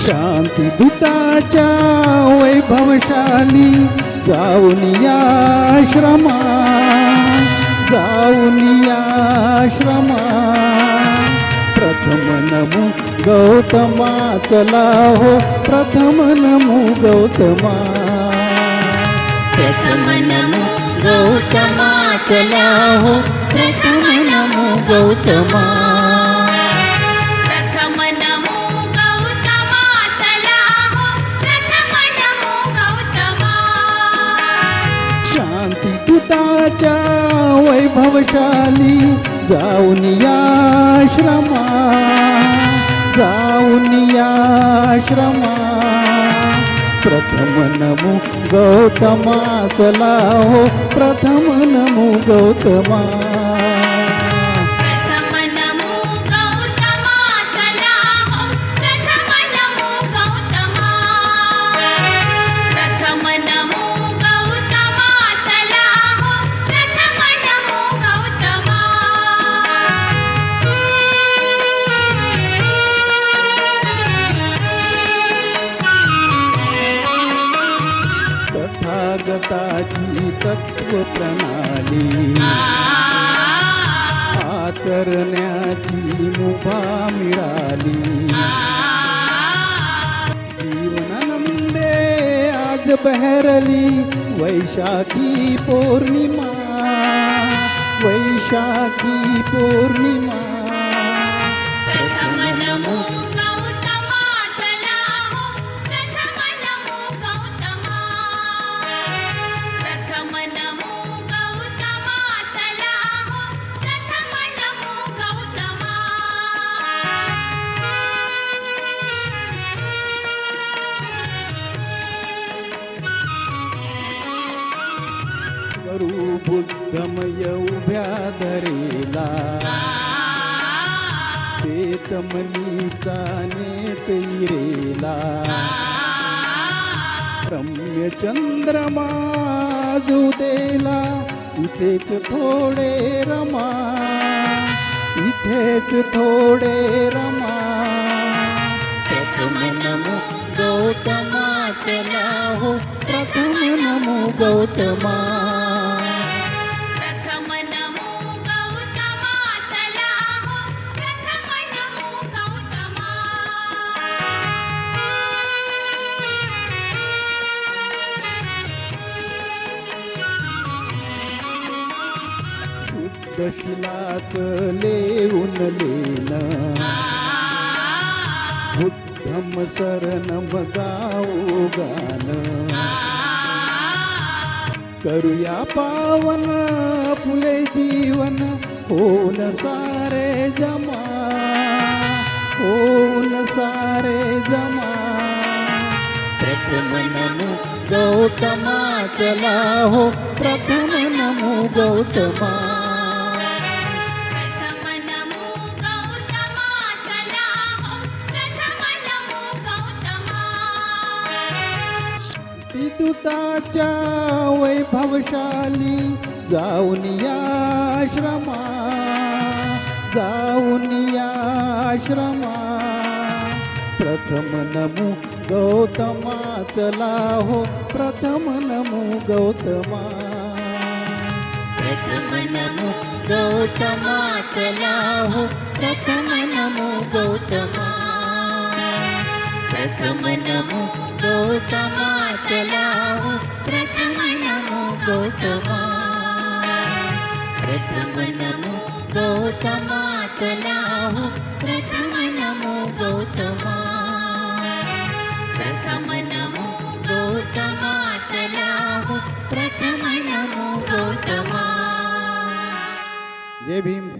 शांती दूताच्या वैभवशाली जाऊन या आश्रमा, जाऊन या आश्रमा. प्रथम नमो गौतमा, चला हो प्रथम नमो गौतमा. प्रथम नमो गौतमा, चला हो प्रथम नमो गौतमा. प्रथम नमो गौतमा, चला हो प्रथम नमो गौतमा. शांती दूताच्या वैभवशाली जाऊन या आश्रमा, जाऊन या आश्रमा. प्रथम नमो गौतमा, चला हो प्रथम नमो गौतमा. प्रथम नमो गौतमा, चला हो प्रथम नमो गौतमा. प्रथम नमो गौतमा, चला हो प्रथम नमो गौतमा. तथागताची तत्व प्रणाली आचरण्याची मुभा मिळाली. जीवनानंदे आज बहरली वैशाखी पौर्णिमा, वैशाखी पौर्णिमा. प्रथम नमो गौतमा, चला हो प्रथम नमो गौतमा. प्रथम नमो गौतमा, चला हो प्रथम नमो गौतमा. करू बुद्धमय उभ्या धरेला, पेतमनीचा नेत इरेला. रम्य चंद्रमा जुदेला, इथेच थोडे रमा, इथेच थोडे रमा. प्रथम नमो गौतमा, चला हो प्रथम नमो गौतमा. प्रथम नमो गौतमा, चला हो प्रथम नमो गौतमा. शुद्ध शिलाच लेऊन लेन, बुद्धम शरणम गाऊ गान. करूया पावन फुले जीवन, होऊन सारे जमा, होऊन सारे जमा. प्रथम नमो गौतमा, चला हो प्रथम नमो गौतमा. प्रथम नमो गौतमा, चला हो प्रथम नमो गौतमा. दूताच्या वैभवशाली जाऊन या आश्रमा, जाऊन या आश्रमा. प्रथम नमो गौतमा, चला हो प्रथम नमो गौतमा. प्रथम नमो गौतमा, चला हो प्रथम नमो गौतमा. प्रथम नमो गौतमा, चला हो प्रथम नमो गौतमा. प्रथम नमो गौतमा, चला हो प्रथम नमो गौतमा. प्रथम नमो गौतमा, चला हो प्रथम नमो गौतमा. जय भीम.